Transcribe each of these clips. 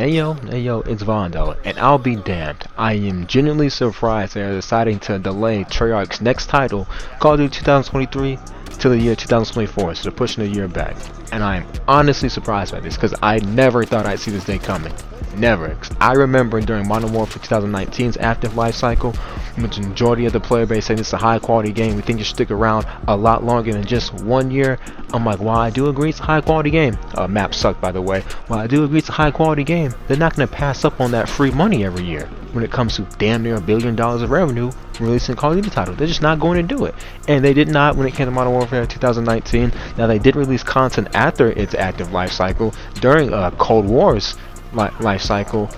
Hey yo, it's Vondo, and I'll be damned. I am genuinely surprised they are deciding to delay Treyarch's next title, Call of Duty 2023, to the year 2024, so they're pushing a year back. And I am honestly surprised by this, because I never thought I'd see this day coming. Never. 'Cause I remember during Modern Warfare 2019's active life cycle, the majority of the player base saying it's a high quality game. We think you should stick around a lot longer than just 1 year. I'm like, while I do agree it's a high quality game, map sucked by the way, while I do agree it's a high quality game, they're not going to pass up on that free money every year when it comes to damn near $1 billion of revenue releasing Call of Duty title. They're just not going to do it. And they did not when it came to Modern Warfare 2019. Now they did release content after its active life cycle during Cold War's life cycle,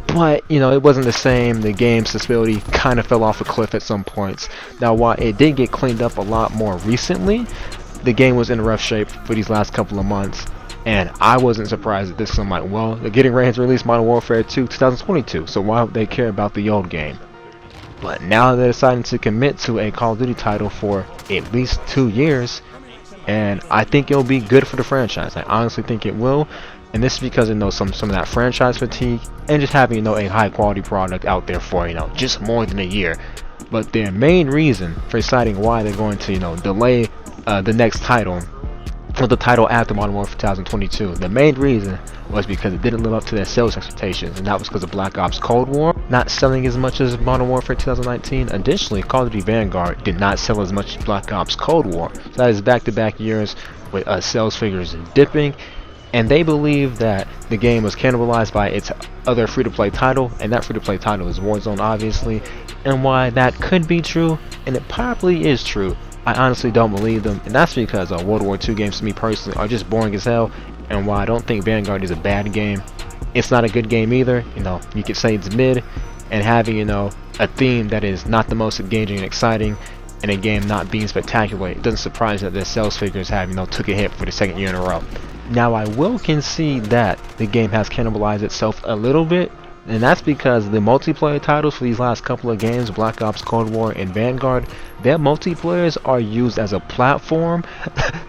but you know, it wasn't the same. The game's stability kind of fell off a cliff at some points. Now while it did get cleaned up a lot more recently, the game was in rough shape for these last couple of months, and I wasn't surprised at this. I'm like, well, they're getting ready to release Modern Warfare 2 2022, so why would they care about the old game? But now they're deciding to commit to a Call of Duty title for at least 2 years, and I think it'll be good for the franchise. I honestly think it will. And this is because some of that franchise fatigue and just having a high quality product out there for just more than a year. But their main reason for deciding why they're going to delay the next title, or the title after Modern Warfare 2022, the main reason was because it didn't live up to their sales expectations, and that was because of Black Ops Cold War not selling as much as Modern Warfare 2019. Additionally, Call of Duty Vanguard did not sell as much as Black Ops Cold War. So that is back-to-back years with sales figures dipping. And they believe that the game was cannibalized by its other free-to-play title, and that free-to-play title is Warzone, obviously. And why that could be true, and it probably is true, I honestly don't believe them. And that's because World War II games, to me personally, are just boring as hell. And while I don't think Vanguard is a bad game, it's not a good game either. You could say it's mid, and having a theme that is not the most engaging and exciting, and a game not being spectacular, it doesn't surprise that their sales figures have took a hit for the second year in a row. Now I will concede that the game has cannibalized itself a little bit, and that's because the multiplayer titles for these last couple of games, Black Ops Cold War and Vanguard, their multiplayers are used as a platform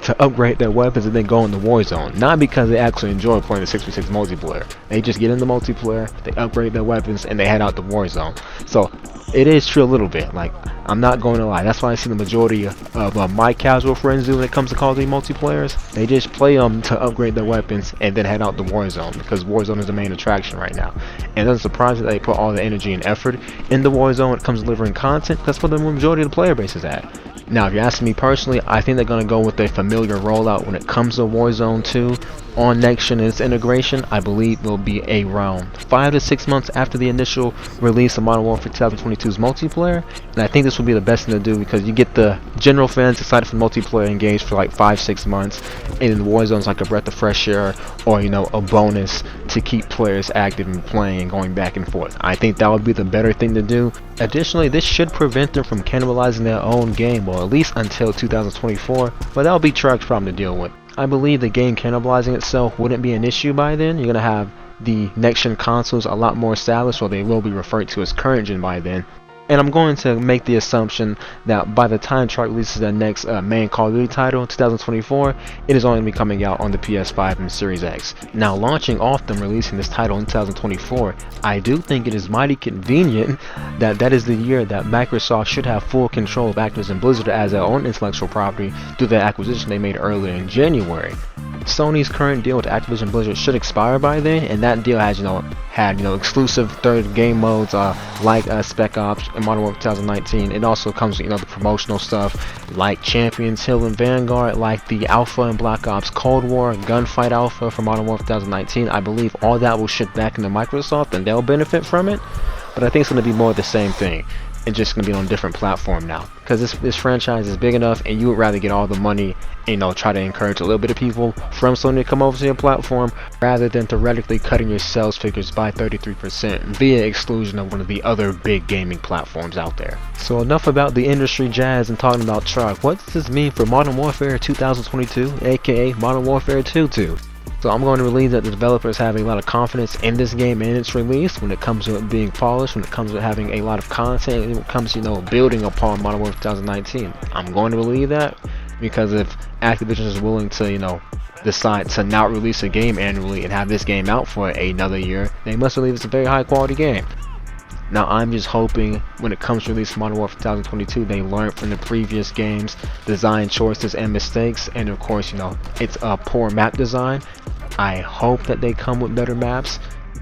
to upgrade their weapons and then go into Warzone. Not because they actually enjoy playing the 6v6 multiplayer. They just get into multiplayer, they upgrade their weapons, and they head out to Warzone. So it is true a little bit. Like, I'm not going to lie. That's why I see the majority of my casual friends do when it comes to Call of Duty multiplayers. They just play them to upgrade their weapons and then head out to Warzone, because Warzone is the main attraction right now. And it doesn't surprise that they put all the energy and effort into Warzone when it comes to delivering content. That's where the majority of the player base is at. Now, if you're asking me personally, I think they're going to go with a familiar rollout when it comes to Warzone 2. On next gen and its integration, I believe will be around 5 to 6 months after the initial release of Modern Warfare 2022's multiplayer. And I think this will be the best thing to do, because you get the general fans excited for multiplayer engaged for like 5-6 months, and then Warzone's like a breath of fresh air, or a bonus to keep players active and playing and going back and forth. I think that would be the better thing to do. Additionally, this should prevent them from cannibalizing their own game, or at least until 2024, but that'll be Treyarch's problem to deal with. I believe the game cannibalizing itself wouldn't be an issue by then. You're going to have the next gen consoles a lot more established, or they will be referred to as current gen by then. And I'm going to make the assumption that by the time Treyarch releases their next main Call of Duty title in 2024, it is only going to be coming out on the PS5 and Series X. Now, launching off them releasing this title in 2024, I do think it is mighty convenient that that is the year that Microsoft should have full control of Activision Blizzard as their own intellectual property through the acquisition they made earlier in January. Sony's current deal with Activision Blizzard should expire by then, and that deal has had exclusive third game modes like Spec Ops and Modern Warfare 2019. It also comes with the promotional stuff like Champions Hill and Vanguard, like the Alpha and Black Ops Cold War, Gunfight Alpha for Modern Warfare 2019. I believe all that will ship back into Microsoft, and they'll benefit from it. But I think it's going to be more of the same thing. It's just going to be on a different platform now, because this franchise is big enough, and you would rather get all the money and try to encourage a little bit of people from Sony to come over to your platform, rather than theoretically cutting your sales figures by 33% via exclusion of one of the other big gaming platforms out there. So enough about the industry jazz and talking about Treyarch. What does this mean for Modern Warfare 2022, aka Modern Warfare 2? So I'm going to believe that the developers have a lot of confidence in this game and its release when it comes to it being polished, when it comes to having a lot of content, and when it comes to building upon Modern Warfare 2019. I'm going to believe that, because if Activision is willing to decide to not release a game annually and have this game out for another year, they must believe it's a very high quality game. Now I'm just hoping when it comes to release Modern Warfare 2022, they learn from the previous games, design choices and mistakes, and of course, you know, it's a poor map design. I hope that they come with better maps.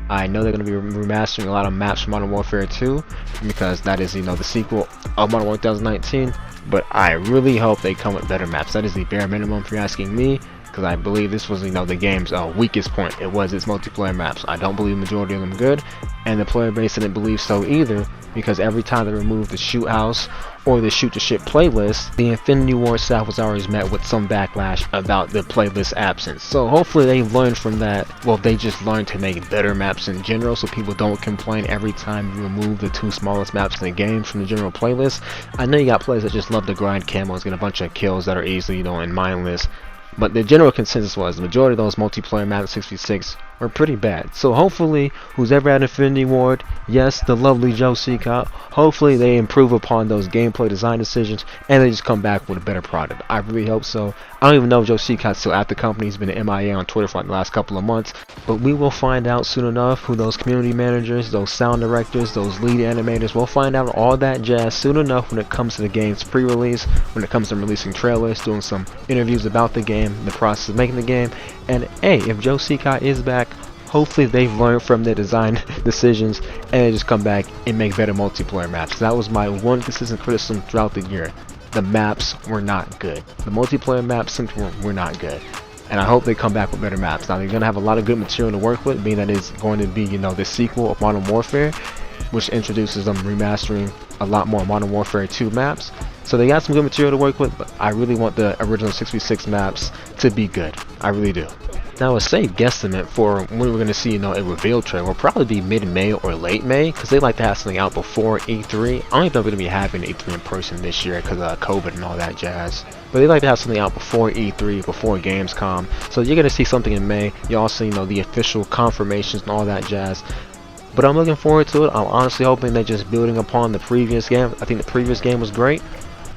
I know they're going to be remastering a lot of maps from Modern Warfare 2 because that is, you know, the sequel of Modern Warfare 2019, but I really hope they come with better maps. That is the bare minimum if you're asking me, because I believe this was, you know, the game's weakest point. It was its multiplayer maps. I don't believe the majority of them good, and the player base didn't believe so either, because every time they removed the shoot house or the shoot to ship playlist, the Infinity Ward staff was always met with some backlash about the playlist absence. So hopefully they learned from that. Well, they just learned to make better maps in general, so people don't complain every time you remove the 2 smallest maps in the game from the general playlist. I know you got players that just love to grind camos, get a bunch of kills that are easily, you know, and mindless. But the general consensus was the majority of those multiplayer maps 66 were pretty bad. So hopefully, who's ever had Infinity Ward, yes, the lovely Joe Seacott, hopefully they improve upon those gameplay design decisions and they just come back with a better product. I really hope so. I don't even know if Joe Seacott's still at the company. He's been MIA on Twitter for like the last couple of months. But we will find out soon enough who those community managers, those sound directors, those lead animators, we'll find out all that jazz soon enough when it comes to the game's pre-release, when it comes to releasing trailers, doing some interviews about the game, the process of making the game. And hey, if Joe Seacott is back, hopefully they've learned from their design decisions and they just come back and make better multiplayer maps. That was my one consistent criticism throughout the year. The maps were not good. The multiplayer maps were not good. And I hope they come back with better maps. Now they're going to have a lot of good material to work with, being that it's going to be, you know, the sequel of Modern Warfare, which introduces them remastering a lot more Modern Warfare 2 maps. So they got some good material to work with, but I really want the original 6v6 maps to be good. I really do. Now a safe guesstimate for when we're going to see, you know, a reveal trailer will probably be mid-May or late May, because they like to have something out before E3. I don't think they're going to be having E3 in person this year because of COVID and all that jazz. But they like to have something out before E3, before Gamescom. So you're going to see something in May. You also, you know, the official confirmations and all that jazz. But I'm looking forward to it. I'm honestly hoping they're just building upon the previous game. I think the previous game was great,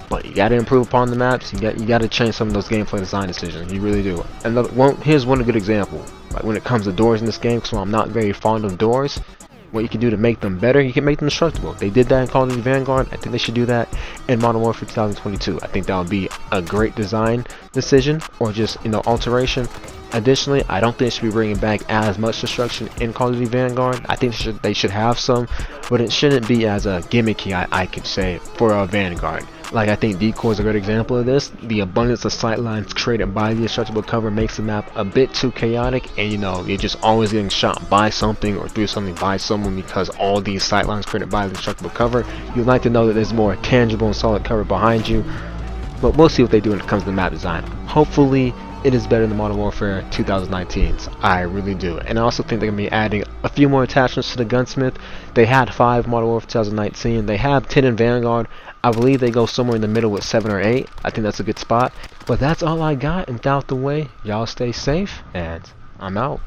but you got to improve upon the maps. You got to change some of those gameplay design decisions. You really do. And here's one good example. Like when it comes to doors in this game, because I'm not very fond of doors, what you can do to make them better, you can make them destructible. They did that in Call of Duty Vanguard. I think they should do that in Modern Warfare 2022. I think that would be a great design decision, or just, you know, alteration. Additionally, I don't think they should be bringing back as much destruction in Call of Duty Vanguard. I think they should have some, but it shouldn't be as a gimmicky, I could say, for a Vanguard. Like, I think Decoy is a great example of this. The abundance of sightlines created by the destructible cover makes the map a bit too chaotic, and you know, you're just always getting shot by something or through something by someone because all these sightlines created by the destructible cover. You'd like to know that there's more tangible and solid cover behind you, but we'll see what they do when it comes to map design. Hopefully it is better than Modern Warfare 2019's. I really do. And I also think they're going to be adding a few more attachments to the gunsmith. They had 5 Modern Warfare 2019. They have 10 in Vanguard. I believe they go somewhere in the middle with 7 or 8. I think that's a good spot. But that's all I got. And out the way, y'all stay safe, and I'm out.